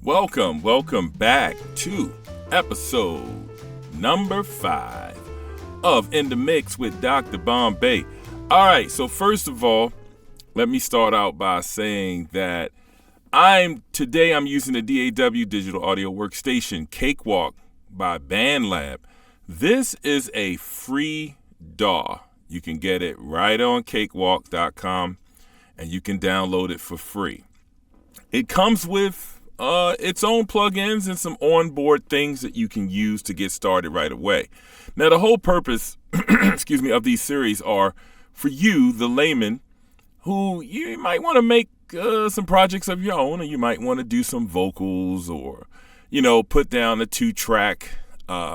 Welcome back to episode number 5 of In the Mix with Dr. Bombay. All right, so first of all, let me start out by saying that today I'm using the DAW digital audio workstation Cakewalk by BandLab. This is a free DAW. You can get it right on cakewalk.com and you can download it for free. It comes with its own plugins and some onboard things that you can use to get started right away. Now, the whole purpose, of these series are for you, the layman, who you might want to make some projects of your own, or you might want to do some vocals, or put down a 2-track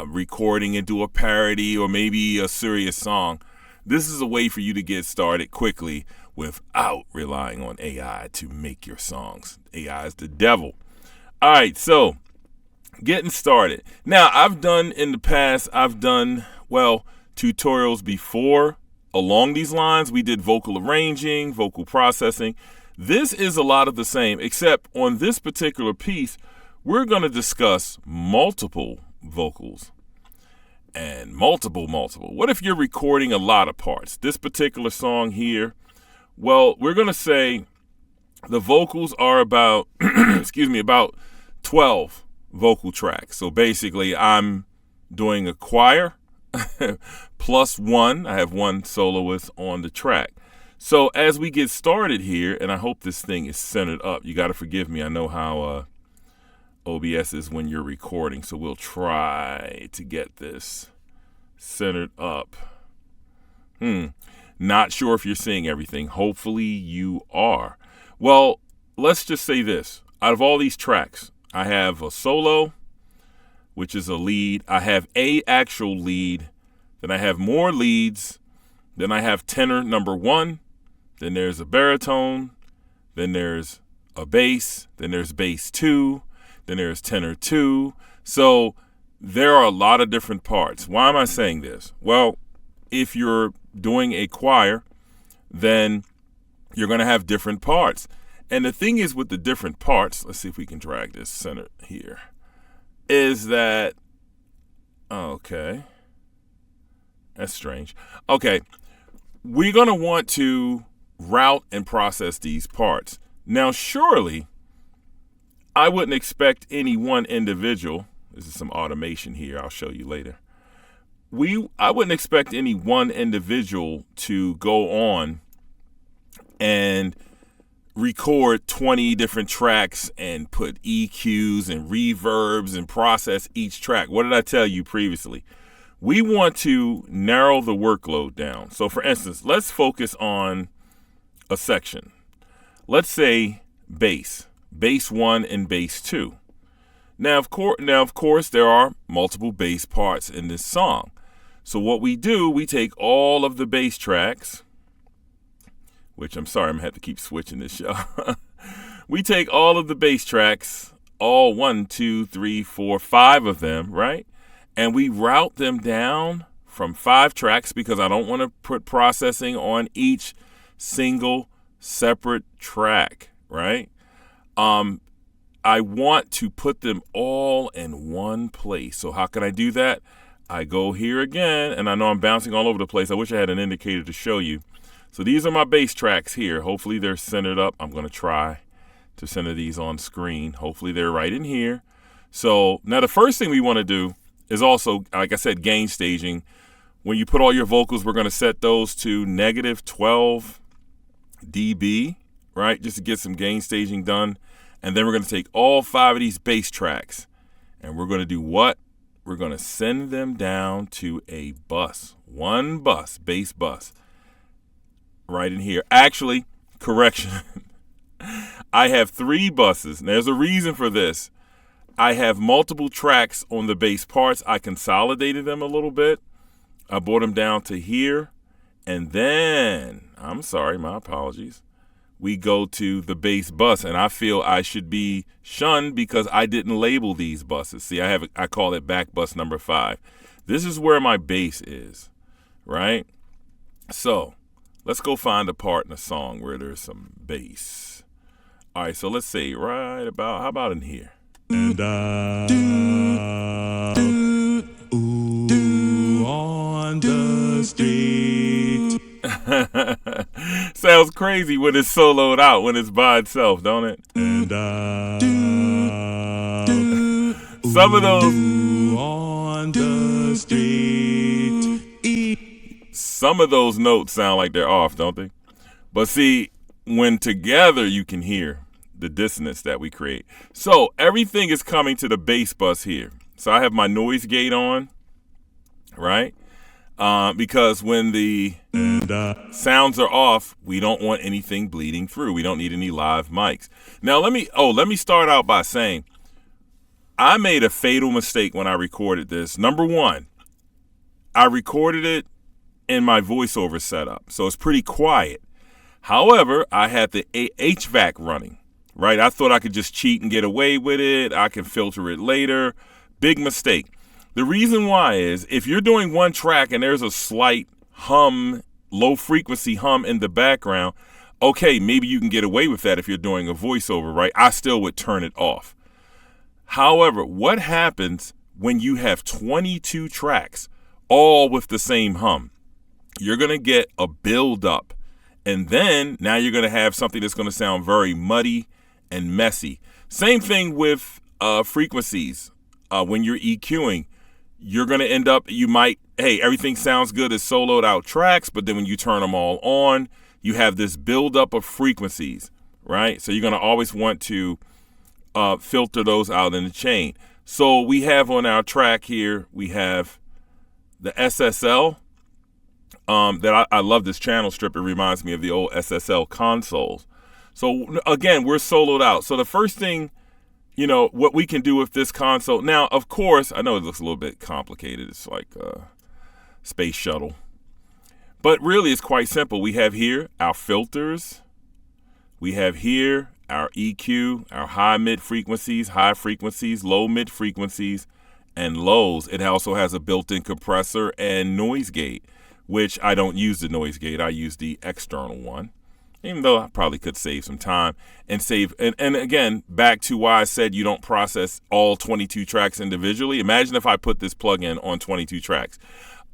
recording and do a parody or maybe a serious song. This is a way for you to get started quickly without relying on AI to make your songs. AI is the devil. All right, so getting started. Now, I've done tutorials before along these lines. We did vocal arranging, vocal processing. This is a lot of the same, except on this particular piece, we're going to discuss multiple vocals and multiple. What if you're recording a lot of parts? This particular song here, well, we're going to say the vocals are about 12 vocal tracks. So basically, I'm doing a choir plus one. I have one soloist on the track. So as we get started here, and I hope this thing is centered up. You got to forgive me. I know how OBS is when you're recording. So we'll try to get this centered up. Not sure if you're seeing everything. Hopefully you are. Well, let's just say this. Out of all these tracks, I have a solo, which is a lead. I have a actual lead. Then I have more leads. Then I have tenor number 1. Then there's a baritone. Then there's a bass. Then there's bass 2. Then there's tenor 2. So there are a lot of different parts. Why am I saying this? Well, if you're doing a choir, then you're going to have different parts. And the thing is with the different parts, let's see if we can drag this center here, is that, okay, that's strange. Okay, we're going to want to route and process these parts. Now, surely, I wouldn't expect any one individual, this is some automation here, I'll show you later. I wouldn't expect any one individual to go on and record 20 different tracks and put EQs and reverbs and process each track. What did I tell you previously? We want to narrow the workload down. So for instance, let's focus on a section. Let's say bass 1 and bass 2. Now, of course, there are multiple bass parts in this song. So what we do, we take all of the bass tracks, which I'm sorry, I'm going to have to keep switching this show. We take all of the bass tracks, all 1, 2, 3, 4, 5 of them, right? And we route them down from 5 tracks because I don't want to put processing on each single separate track, right? I want to put them all in one place. So how can I do that? I go here again, and I know I'm bouncing all over the place. I wish I had an indicator to show you. So these are my bass tracks here. Hopefully they're centered up. I'm going to try to center these on screen. Hopefully they're right in here. So now the first thing we want to do is also, like I said, gain staging. When you put all your vocals, we're going to set those to -12 dB, right? Just to get some gain staging done. And then we're going to take all 5 of these bass tracks and we're going to do what? We're going to send them down to a bus. One bus, bass bus. Right in here. Actually, correction. I have 3 buses. And there's a reason for this. I have multiple tracks on the bass parts. I consolidated them a little bit. I brought them down to here. And then, I'm sorry, my apologies. We go to the bass bus, and I feel I should be shunned because I didn't label these buses. See, I call it back bus number 5. This is where my bass is, right? So let's go find a part in a song where there's some bass. All right, so let's say how about in here? and ooh, on the street. Sounds crazy when it's soloed out, when it's by itself, don't it? And some of those on the street. Some of those notes sound like they're off, don't they? But see, when together you can hear the dissonance that we create. So everything is coming to the bass bus here. So I have my noise gate on, right? Because when the sounds are off, we don't want anything bleeding through. We don't need any live mics. Now let me start out by saying I made a fatal mistake when I recorded this. Number one, I recorded it in my voiceover setup, so it's pretty quiet. However, I had the HVAC running, right? I thought I could just cheat and get away with it. I can filter it later. Big mistake. The reason why is if you're doing one track and there's a slight hum, low frequency hum in the background, okay, maybe you can get away with that if you're doing a voiceover, right? I still would turn it off. However, what happens when you have 22 tracks all with the same hum? You're going to get a buildup. And then now you're going to have something that's going to sound very muddy and messy. Same thing with frequencies. When you're EQing, you're going to end up, everything sounds good as soloed out tracks, but then when you turn them all on, you have this buildup of frequencies, right? So you're going to always want to filter those out in the chain. So we have on our track here, we have the SSL. That I love this channel strip. It reminds me of the old SSL consoles. So again, we're soloed out. So the first thing, what we can do with this console. Now, of course, I know it looks a little bit complicated. It's like a space shuttle. But really, it's quite simple. We have here our filters. We have here our EQ, our high mid frequencies, high frequencies, low mid frequencies, and lows. It also has a built-in compressor and noise gate, which I don't use the noise gate. I use the external one, even though I probably could save some time and save. And again, back to why I said you don't process all 22 tracks individually. Imagine if I put this plug-in on 22 tracks.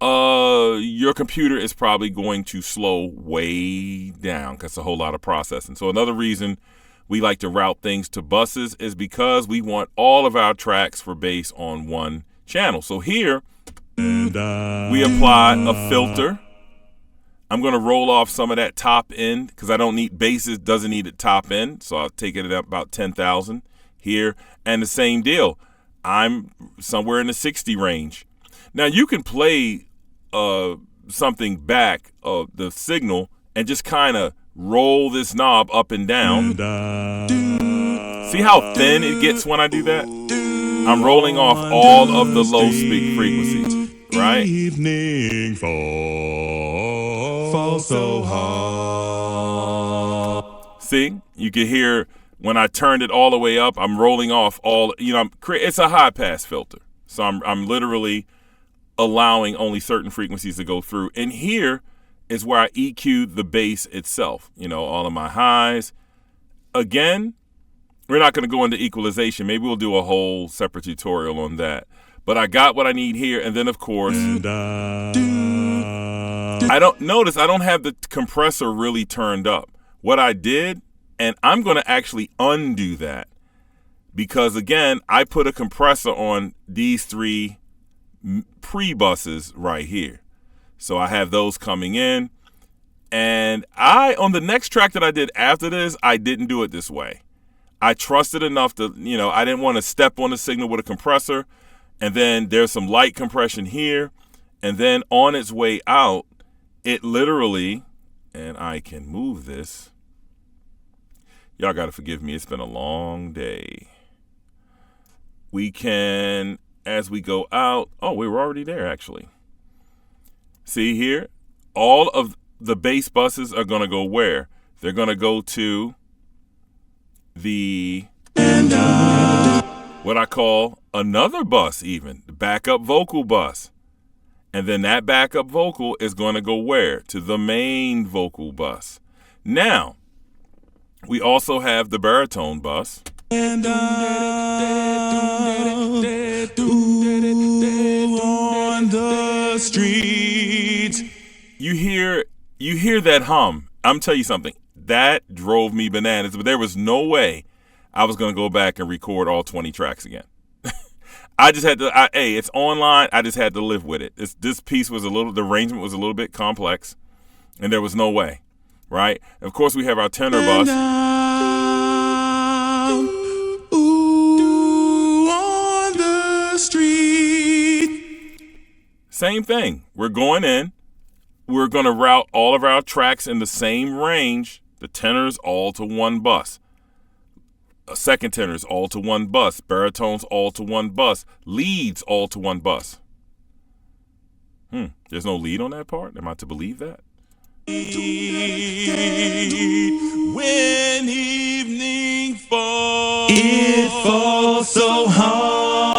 Your computer is probably going to slow way down because it's a whole lot of processing. So another reason we like to route things to buses is because we want all of our tracks for bass on one channel. So here, we apply a filter. I'm going to roll off some of that top end because I don't need basses, doesn't need it top end. So I'll take it at about 10,000 here. And the same deal. I'm somewhere in the 60 range. Now you can play something back of the signal and just kind of roll this knob up and down. See how thin it gets when I do that? I'm rolling off all of the low speed frequencies. Right? Evening fall so hard. See, you can hear when I turned it all the way up, I'm rolling off all, it's a high pass filter. So I'm literally allowing only certain frequencies to go through. And here is where I EQ the bass itself, all of my highs. Again, we're not going to go into equalization. Maybe we'll do a whole separate tutorial on that. But I got what I need here. And then, of course, I don't have the compressor really turned up. What I did, and I'm going to actually undo that because, again, I put a compressor on these three pre-buses right here. So I have those coming in. And on the next track that I did after this, I didn't do it this way. I trusted enough to, I didn't want to step on the signal with a compressor. And then there's some light compression here. And then on its way out, it literally, and I can move this. Y'all got to forgive me. It's been a long day. We can, as we go out. Oh, we were already there, actually. See here? All of the bass buses are going to go where? They're going to go to the what I call another bus, even the backup vocal bus. And then that backup vocal is going to go where? To the main vocal bus. Now, we also have the baritone bus. street. You hear that hum. I'm telling you something. That drove me bananas, but there was no way I was going to go back and record all 20 tracks again. I just had to, hey, it's online. I just had to live with it. This piece was the arrangement was a little bit complex, and there was no way, right? Of course, we have our tenor bus. Ooh, on the street. Same thing. We're going in. We're going to route all of our tracks in the same range. The tenors all to one bus. Second tenors all to one bus, baritones all to one bus, leads all to one bus. There's no lead on that part? Am I to believe that? When evening falls, it falls so hard.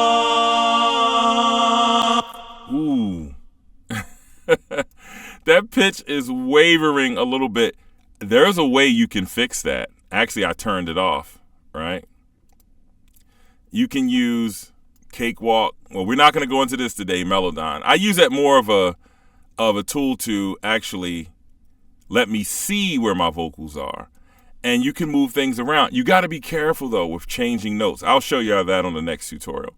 Ooh. That pitch is wavering a little bit. There's a way you can fix that. Actually, I turned it off. Right? You can use Cakewalk. Well, we're not going to go into this today, Melodon. I use that more of a tool to actually let me see where my vocals are. And you can move things around. You got to be careful, though, with changing notes. I'll show you that on the next tutorial.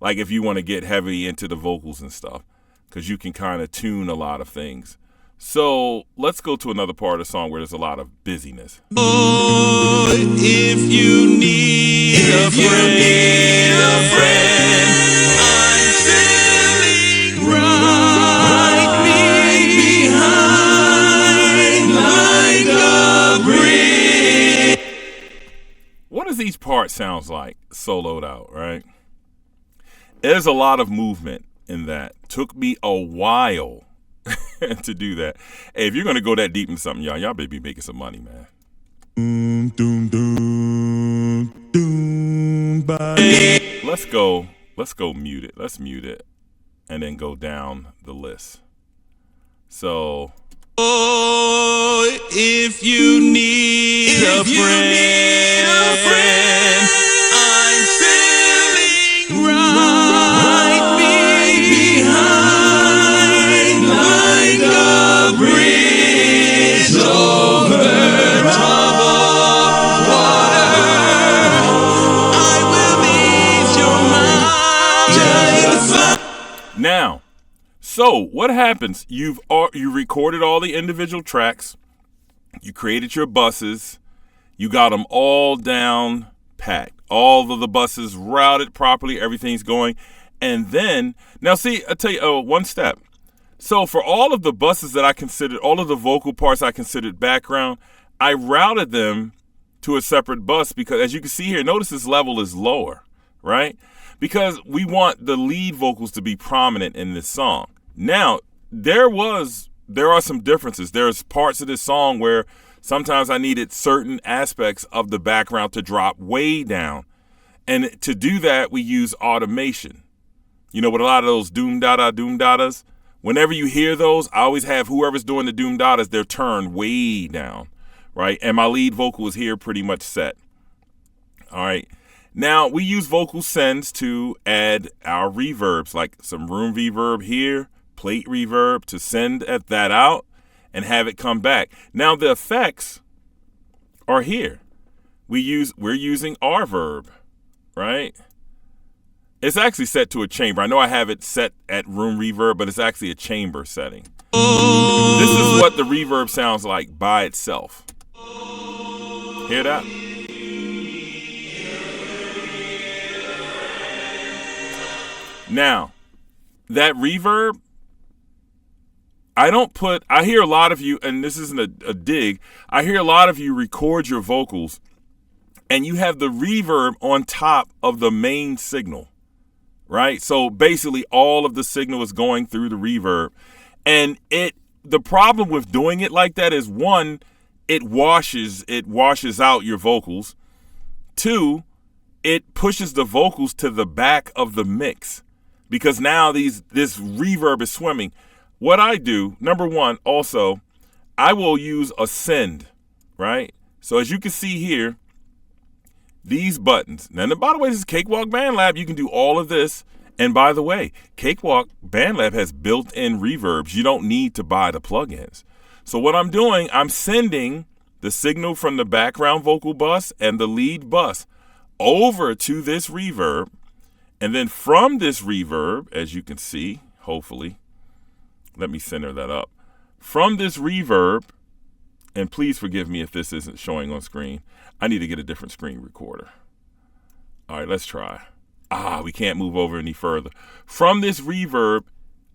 Like if you want to get heavy into the vocals and stuff, because you can kind of tune a lot of things. So let's go to another part of the song where there's a lot of busyness. Oh, if you need a friend, I'm sailing right behind like a bridge. What does each part sounds like soloed out, right? There's a lot of movement in that. Took me a while to do that. Hey, if you're gonna go that deep into something, y'all better be making some money, man. Let's go mute it. Let's mute it and then go down the list. So if you need a friend, I'm sailing right behind like a bridge over troubled water. I will ease your mind. now, so what happens? You recorded all the individual tracks. You created your buses. You got them all down packed. All of the buses routed properly. Everything's going. And then, now see, I'll tell you one step. So for all of the buses that I considered, all of the vocal parts I considered background, I routed them to a separate bus because as you can see here, notice this level is lower, right? Because we want the lead vocals to be prominent in this song. Now, there are some differences. There's parts of this song where sometimes I needed certain aspects of the background to drop way down. And to do that, we use automation. You know, with a lot of those doom-da-da, whenever you hear those, I always have whoever's doing the doom-dadas, they're turned way down, right? And my lead vocal is here pretty much set. All right. Now, we use vocal sends to add our reverbs, like some room reverb here, plate reverb to send that out and have it come back. Now, the effects are here. We're using our verb, right? It's actually set to a chamber. I know I have it set at room reverb, but it's actually a chamber setting. This is what the reverb sounds like by itself. Hear that? Now, that reverb, I hear a lot of you, and this isn't a dig, I hear a lot of you record your vocals, and you have the reverb on top of the main signal, right? So basically all of the signal is going through the reverb. And the problem with doing it like that is, one, it washes out your vocals. Two, it pushes the vocals to the back of the mix because now this reverb is swimming. What I do, number one, also, I will use a send, right? So as you can see here, these buttons. Now, by the way, this is Cakewalk Band Lab. You can do all of this And by the way, Cakewalk BandLab has built-in reverbs. You don't need to buy the plugins. So what I'm doing, I'm sending the signal from the background vocal bus and the lead bus over to this reverb. And then from this reverb, as you can see, hopefully, let me center that up. From this reverb, and please forgive me if this isn't showing on screen. I need to get a different screen recorder. All right, let's try. We can't move over any further. From this reverb,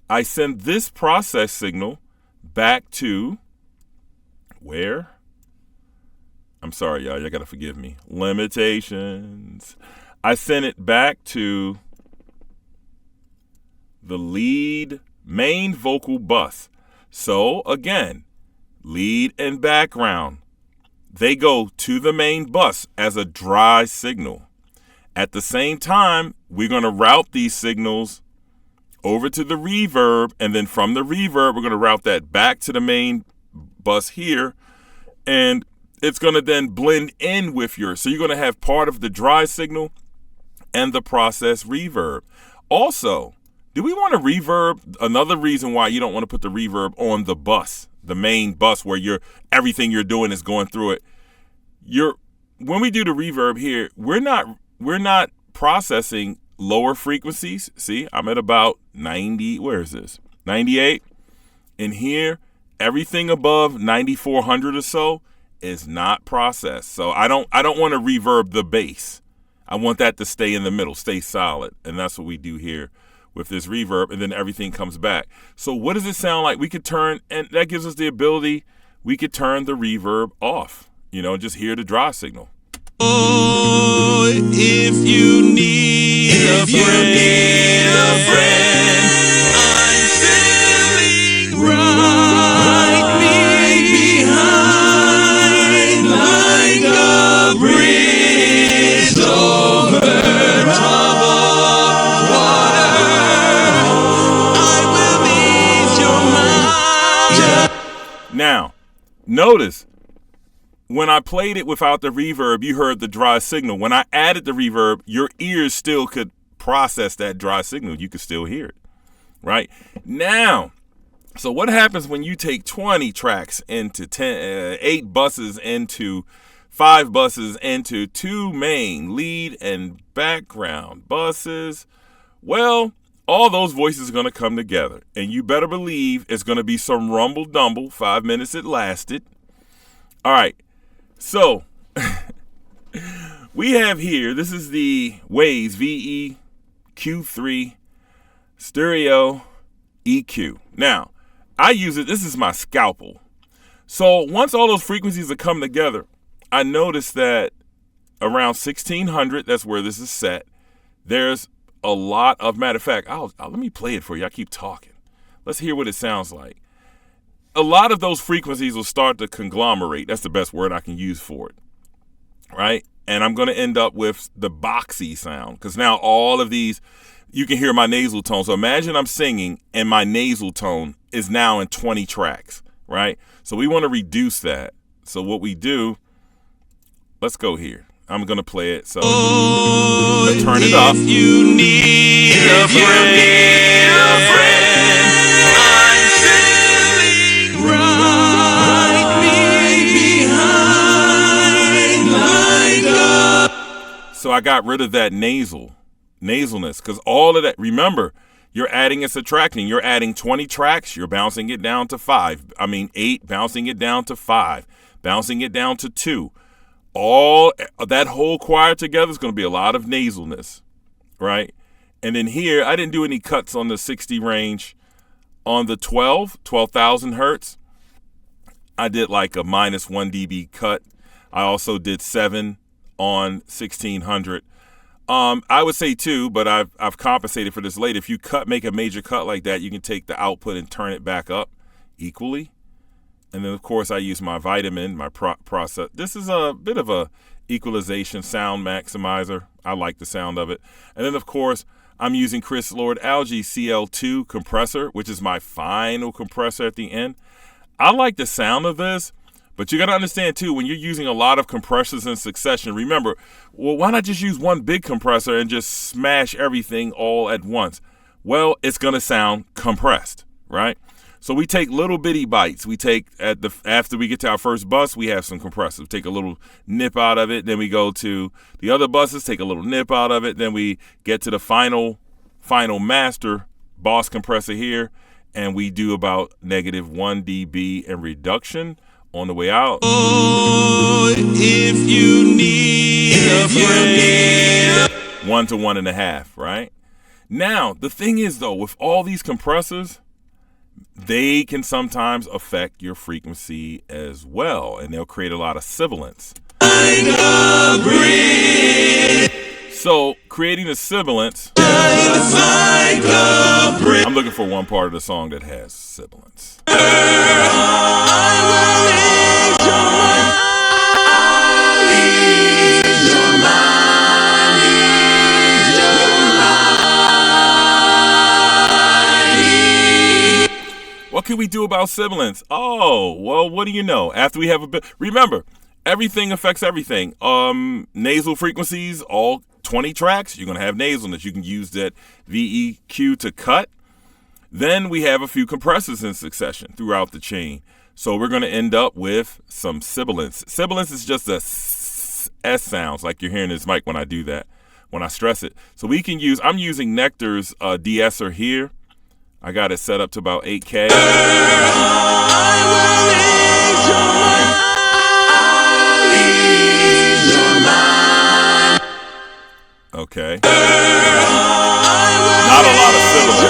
I send this process signal back to where? I'm sorry, y'all. You got to forgive me. Limitations. I send it back to the lead main vocal bus. So again, lead and background, they go to the main bus as a dry signal. At the same time, we're going to route these signals over to the reverb, and then from the reverb, we're going to route that back to the main bus here, and it's going to then blend in with yours. So you're going to have part of the dry signal and the process reverb. Also, do we want to reverb? Another reason why you don't want to put the reverb on the bus, the main bus where everything you're doing is going through it. When we do the reverb here, we're not processing lower frequencies. See, I'm at about 90. Where is this? 98. And here, everything above 9400 or so is not processed. So I don't want to reverb the bass. I want that to stay in the middle, stay solid. And that's what we do here with this reverb, and then everything comes back. So what does it sound like? We could turn, and that gives us the ability, we could turn the reverb off, just hear the dry signal. Oh, if you need a friend, I'm sitting right behind like a bridge over troubled water. I will ease your mind. Now, notice, when I played it without the reverb, you heard the dry signal. When I added the reverb, your ears still could process that dry signal. You could still hear it, right? Now, so what happens when you take 20 tracks into 8 buses into 5 buses into 2 main lead and background buses? Well, all those voices are going to come together. And you better believe it's going to be some rumble-dumble. 5 minutes it lasted. All right. So, we have here, this is the Waves VE-Q3 Stereo EQ. Now, I use it, this is my scalpel. So, once all those frequencies have come together, I noticed that around 1600, that's where this is set, there's a lot of, matter of fact, let me play it for you. I keep talking. Let's hear what it sounds like. A lot of those frequencies will start to conglomerate. That's the best word I can use for it, right? And I'm going to end up with the boxy sound, because now all of these, you can hear my nasal tone. So imagine I'm singing and my nasal tone is now in 20 tracks, right? So we want to reduce that. So what we do, let's go here. I'm going to play it. So let's turn it up. If you need a friend, I'm sitting right behind like a... So I got rid of that nasalness, because all of that, remember, you're adding and subtracting. You're adding 20 tracks, you're bouncing it down to 8, bouncing it down to 5, bouncing it down to 2. All that whole choir together is going to be a lot of nasalness, right? And then here, I didn't do any cuts on the 60 range. On the 12,000 hertz, I did like a -1 dB cut. I also did 7 on 1600. I would say 2, but I've compensated for this later. If you make a major cut like that, you can take the output and turn it back up equally. And then, of course, I use my vitamin, my process. This is a bit of a equalization sound maximizer. I like the sound of it. And then, of course, I'm using Chris Lord Algae CL2 compressor, which is my final compressor at the end. I like the sound of this, But you got to understand, too, when you're using a lot of compressors in succession, remember, well, why not just use one big compressor and just smash everything all at once? Well, it's going to sound compressed, right? So we take little bitty bites. We take, after we get to our first bus, we have some compressors. Take a little nip out of it. Then we go to the other buses, take a little nip out of it. Then we get to the final master boss compressor here, and we do about -1 dB in reduction on the way out. Oh, if you need a friend. 1 to 1.5, right? Now, the thing is, though, with all these compressors, they can sometimes affect your frequency as well, and they'll create a lot of sibilance. So, creating a sibilance, I'm looking for one part of the song that has sibilance. What can we do about sibilance? Oh, well, what do you know? After we have a bit, remember, everything affects everything. Nasal frequencies, all 20 tracks, you're going to have nasalness. You can use that VEQ to cut. Then we have a few compressors in succession throughout the chain. So we're going to end up with some sibilance. Sibilance is just a S sounds, like you're hearing this mic when I do that, when I stress it. So we can use, I'm using Nectar's de-esser here. I got it set up to about 8K. Okay. Not a lot of sibilance.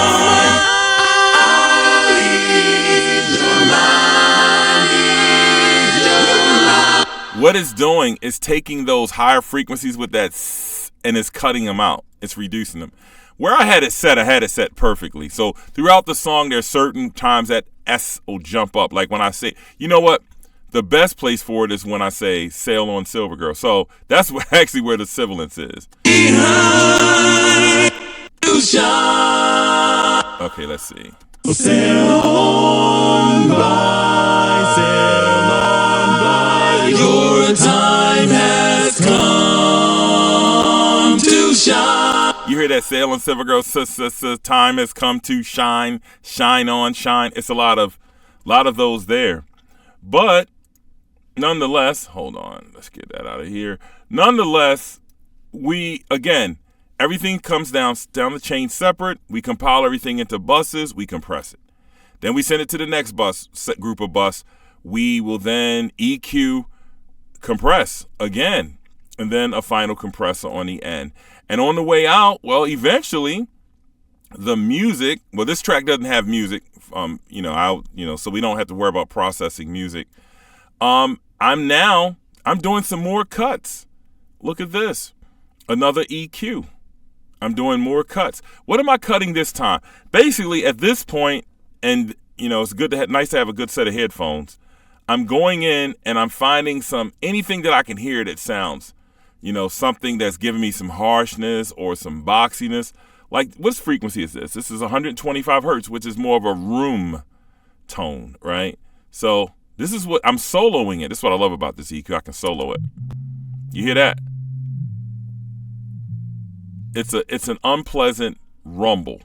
What it's doing is taking those higher frequencies with that S and it's cutting them out. It's reducing them. Where I had it set perfectly. So throughout the song, there's certain times that S will jump up. Like when I say, you know what? The best place for it is when I say sail on Silver Girl. So that's actually where the sibilance is. Okay, let's see. Sail on by, your time has come to shine. You hear that sail on Silver Girl, time has come to shine, shine on, shine. It's a lot of those there. But nonetheless, hold on, let's get that out of here. Nonetheless, everything comes down the chain separate. We compile everything into buses, we compress it. Then we send it to the next group of bus. We will then EQ, compress again, and then a final compressor on the end. And on the way out, well, eventually, the music. Well, this track doesn't have music. So we don't have to worry about processing music. I'm doing some more cuts. Look at this, another EQ. I'm doing more cuts. What am I cutting this time? Basically, at this point, and it's nice to have a good set of headphones. I'm going in and I'm finding anything that I can hear that sounds, something that's giving me some harshness or some boxiness. Like, what frequency is this? This is 125 hertz, which is more of a room tone, right? So this is what I'm soloing it. This is what I love about this EQ. I can solo it. You hear that? It's an unpleasant rumble.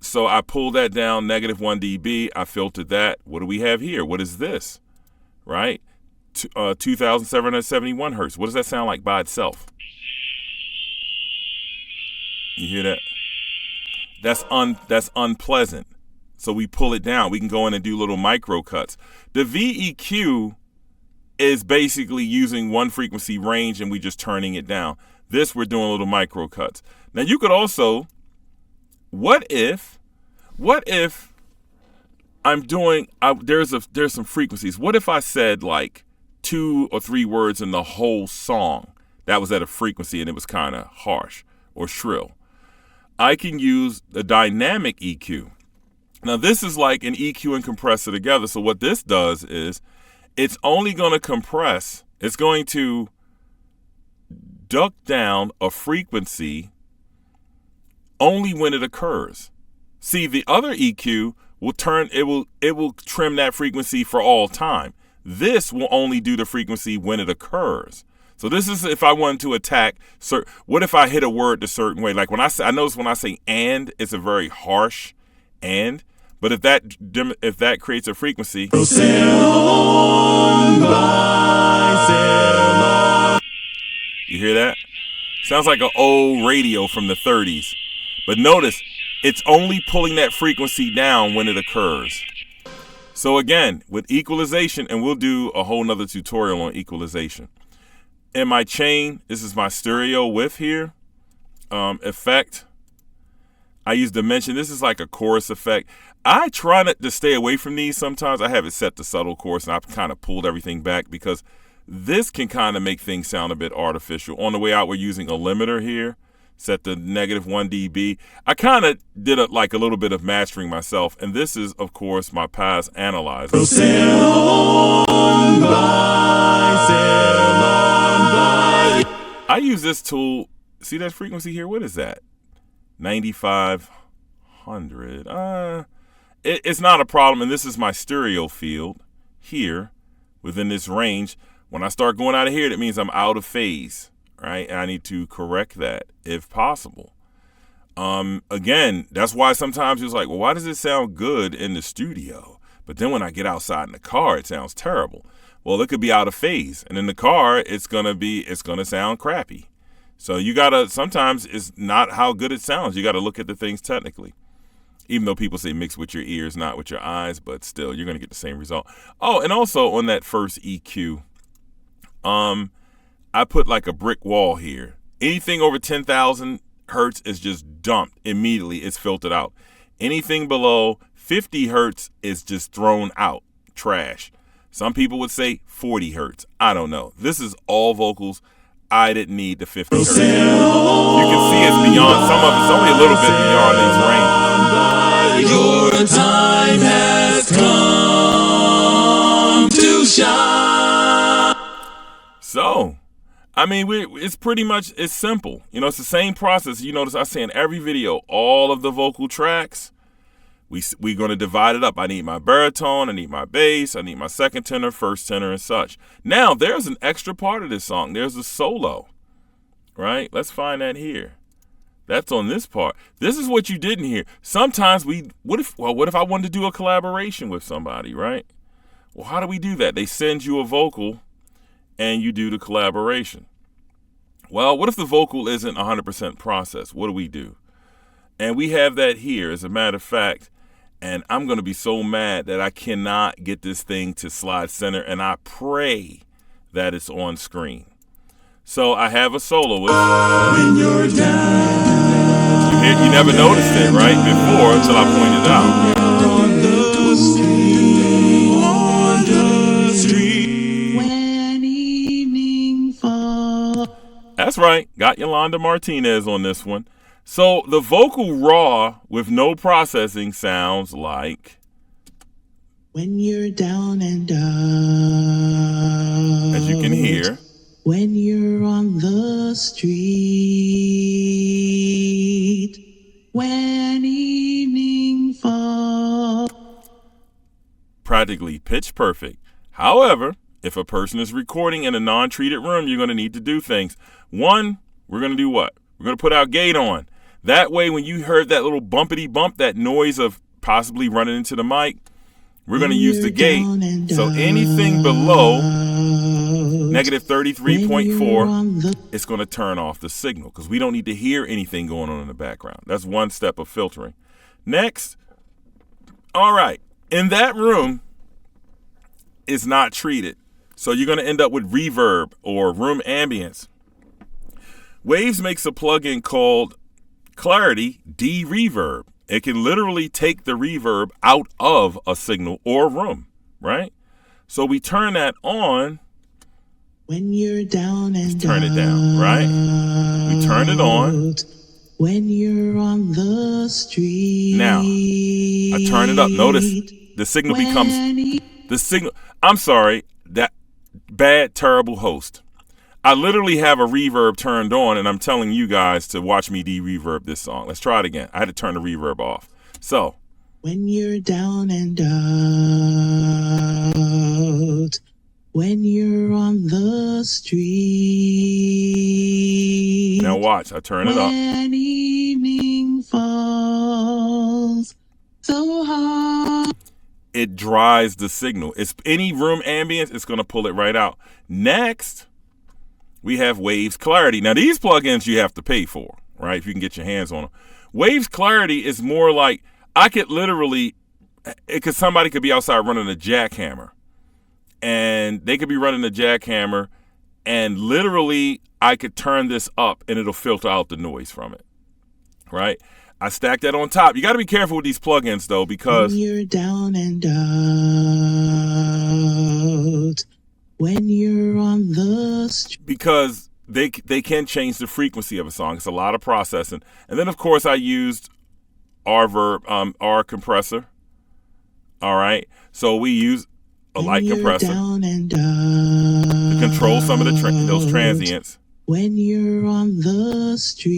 So I pulled that down, -1 dB. I filtered that. What do we have here? What is this? Right? 2,771 hertz. What does that sound like by itself? You hear that? That's unpleasant. So we pull it down. We can go in and do little micro cuts. The VEQ is basically using one frequency range and we just turning it down. This, we're doing little micro cuts. Now you could also, what if I'm doing, there's some frequencies. What if I said like 2 or 3 words in the whole song that was at a frequency and it was kind of harsh or shrill? I can use the dynamic EQ. Now this is like an EQ and compressor together. So what this does is it's only going to compress. It's going to duck down a frequency only when it occurs. See, the other EQ will trim that frequency for all time. This will only do the frequency when it occurs. So this is if I wanted to attack. What if I hit a word a certain way? Like when I notice when I say "and," it's a very harsh "and." But if that creates a frequency, sail on by, sail on. You hear that? Sounds like an old radio from the 30s. But notice, it's only pulling that frequency down when it occurs. So again, with equalization, and we'll do a whole nother tutorial on equalization. In my chain, this is my stereo width here. Effect. I use dimension. This is like a chorus effect. I try not to stay away from these sometimes. I have it set to subtle chorus, and I've kind of pulled everything back because this can kind of make things sound a bit artificial. On the way out, we're using a limiter here, set to -1 dB. I kind of did a little bit of mastering myself, and this is, of course, my pass analyzer. Sail on by, sail on by. I use this tool. See that frequency here? What is that? 9500. It's not a problem, and this is my stereo field here within this range. When I start going out of here, that means I'm out of phase, right? And I need to correct that if possible. Again, that's why sometimes it's like, well, why does it sound good in the studio? But then when I get outside in the car, it sounds terrible. Well, it could be out of phase, and in the car, it's gonna sound crappy. So you gotta, sometimes it's not how good it sounds. You gotta look at the things technically. Even though people say mix with your ears, not with your eyes, but still, you're gonna get the same result. Oh, and also on that first EQ, I put like a brick wall here. Anything over 10,000 hertz is just dumped immediately. It's filtered out. Anything below 50 hertz is just thrown out, trash. Some people would say 40 hertz. I don't know. This is all vocals. I didn't need the 50 hertz. You can see it's beyond, some of it's only a little bit beyond these ranges. Your time has come to shine. So, I mean, it's pretty much, it's simple. You know, it's the same process. You notice I say in every video, all of the vocal tracks, we're going to divide it up. I need my baritone, I need my bass, I need my second tenor, first tenor, and such. Now, there's an extra part of this song. There's a solo, right? Let's find that here. That's on this part. This is what you didn't hear. Sometimes what if I wanted to do a collaboration with somebody, right? Well, how do we do that? They send you a vocal and you do the collaboration. Well, what if the vocal isn't 100% processed? What do we do? And we have that here, as a matter of fact, and I'm going to be so mad that I cannot get this thing to slide center, and I pray that it's on screen. So I have a soloist. When you're down, you never noticed it, right, before until I pointed out. On the street, when evening falls. That's right. Got Yolanda Martinez on this one. So the vocal raw with no processing sounds like. When you're down and out. As you can hear. When you're on the street, when evening falls. Practically pitch perfect. However, if a person is recording in a non-treated room, you're going to need to do things. One, we're going to do what? We're going to put our gate on. That way, when you heard that little bumpity bump, that noise of possibly running into the mic, we're going to use the gate. So anything below -33.4, it's going to turn off the signal because we don't need to hear anything going on in the background. That's one step of filtering. Next, all right, in that room, it's not treated. So you're going to end up with reverb or room ambience. Waves makes a plugin called Clarity D-Reverb. It can literally take the reverb out of a signal or room, right? So we turn that on. When you're down and turn it down, right? We turn it on. When you're on the street. Now, I turn it up. Notice the signal becomes the signal. I'm sorry, that bad, terrible host. I literally have a reverb turned on, and I'm telling you guys to watch me de-reverb this song. Let's try it again. I had to turn the reverb off. So. When you're down and out. when you're on the street. Now watch, I turn it up. When evening falls so hard. It dries the signal. It's any room ambience, it's going to pull it right out. Next, we have Waves Clarity. Now these plugins you have to pay for, right? If you can get your hands on them. Waves Clarity is more like, I could literally, because somebody could be outside running a jackhammer, and they could be running a jackhammer, and literally I could turn this up and it'll filter out the noise from it, right? I stack that on top. You got to be careful with these plugins though, because when you're down and out, when you're on the street. Because they can change the frequency of a song. It's a lot of processing. And then of course I used R compressor. All right. So we use a light compressor to control some of those transients. When you're on the street,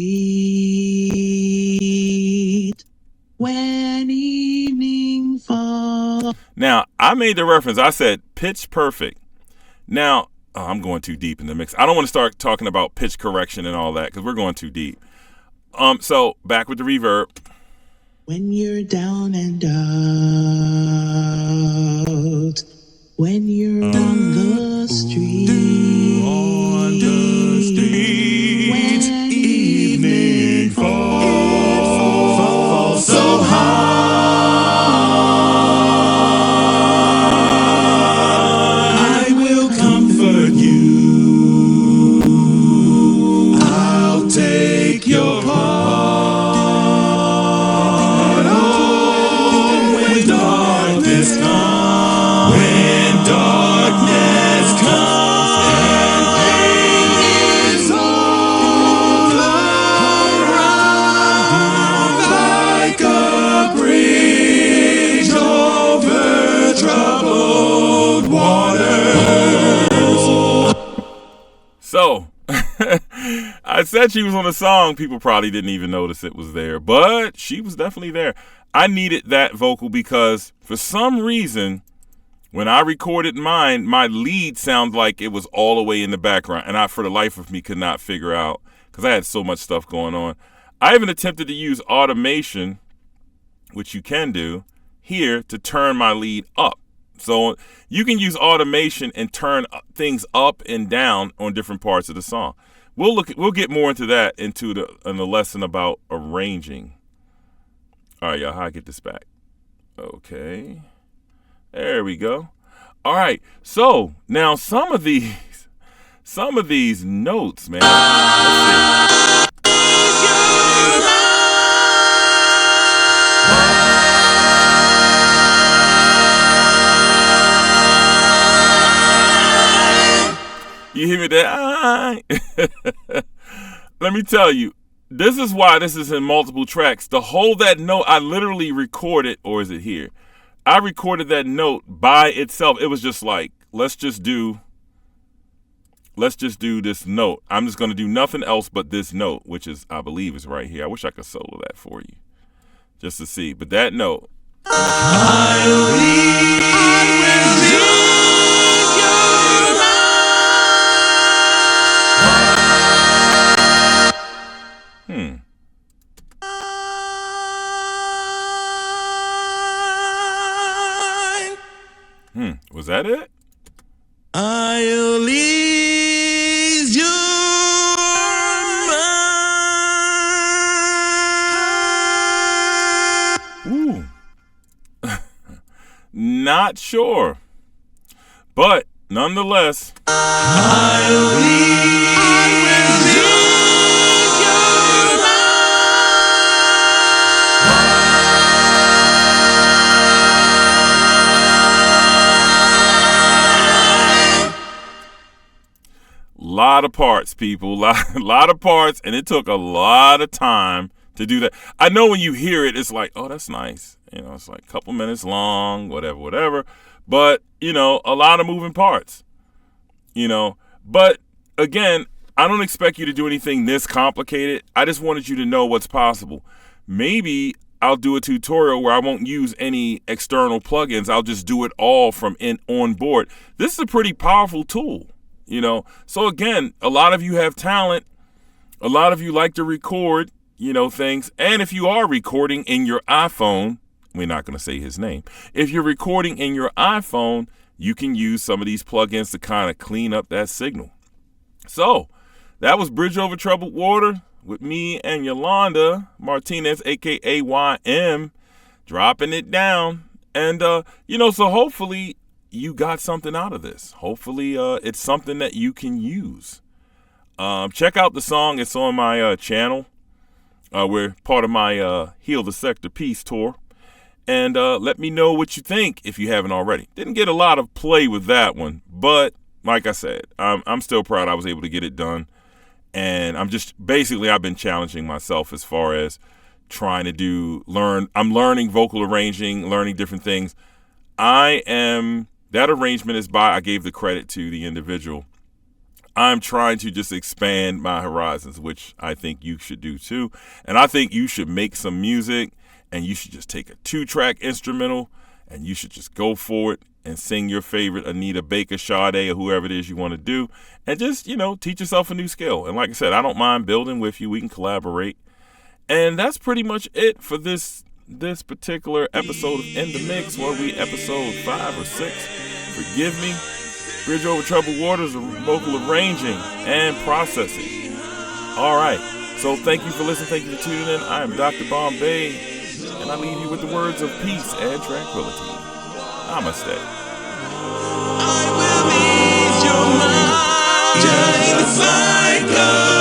when evening falls. Now, I made the reference. I said pitch perfect. Now, I'm going too deep in the mix. I don't want to start talking about pitch correction and all that because we're going too deep. So back with the reverb. When you're down and out, when you're on the street, when evening falls so hard, I will comfort you, I'll take your heart. Oh, when darkness comes, when darkness comes, and pain is all around, like a bridge over troubled waters. So I said she was on a song. People probably didn't even notice it was there, but she was definitely there. I needed that vocal because for some reason, when I recorded mine, my lead sounded like it was all the way in the background, and I, for the life of me, could not figure out because I had so much stuff going on. I even attempted to use automation, which you can do here, to turn my lead up. So you can use automation and turn things up and down on different parts of the song. We'll get more into that in the lesson about arranging. All right, y'all, how I get this back? Okay. There we go. All right. So now some of these notes, man. Let's see. You hear me there? Let me tell you, this is why this is in multiple tracks. To hold that note, I literally recorded, or is it here? I recorded that note by itself. It was just like, let's just do this note. I'm just going to do nothing else but this note, which is, I believe, is right here. I wish I could solo that for you just to see. But that note. Was that it? I'll ease your mind. Ooh. Not sure. But nonetheless. I'll ease Lot of parts, people. Lot of parts, and it took a lot of time to do that. I know when you hear it, it's like, oh, that's nice. You know, it's like a couple minutes long, whatever. But, you know, a lot of moving parts. You know, but again, I don't expect you to do anything this complicated. I just wanted you to know what's possible. Maybe I'll do a tutorial where I won't use any external plugins. I'll just do it all from on board. This is a pretty powerful tool, you know. So again, a lot of you have talent. A lot of you like to record, you know, things. And if you are recording in your iPhone, we're not going to say his name. If you're recording in your iPhone, you can use some of these plugins to kind of clean up that signal. So that was Bridge Over Troubled Water with me and Yolanda Martinez, a.k.a. YM, dropping it down. And, you know, so hopefully you got something out of this. Hopefully it's something that you can use. Check out the song. It's on my channel. We're part of my Heal the Sector Peace tour. And let me know what you think if you haven't already. Didn't get a lot of play with that one, but like I said, I'm still proud I was able to get it done. And I've been challenging myself as far as trying to I'm learning vocal arranging, learning different things. That arrangement is I gave the credit to the individual. I'm trying to just expand my horizons, which I think you should do too. And I think you should make some music and you should just take a 2-track instrumental and you should just go for it and sing your favorite Anita Baker, Sade, or whoever it is you want to do. And just, you know, teach yourself a new skill. And like I said, I don't mind building with you. We can collaborate. And that's pretty much it for this particular episode of In the Mix. What are we, episode 5 or 6? Forgive me. Bridge Over Troubled Waters, vocal arranging and processing. All right. So thank you for listening. Thank you for tuning in. I am Dr. Bombay, and I leave you with the words of peace and tranquility. Namaste. I will ease your mind. Just the cycle.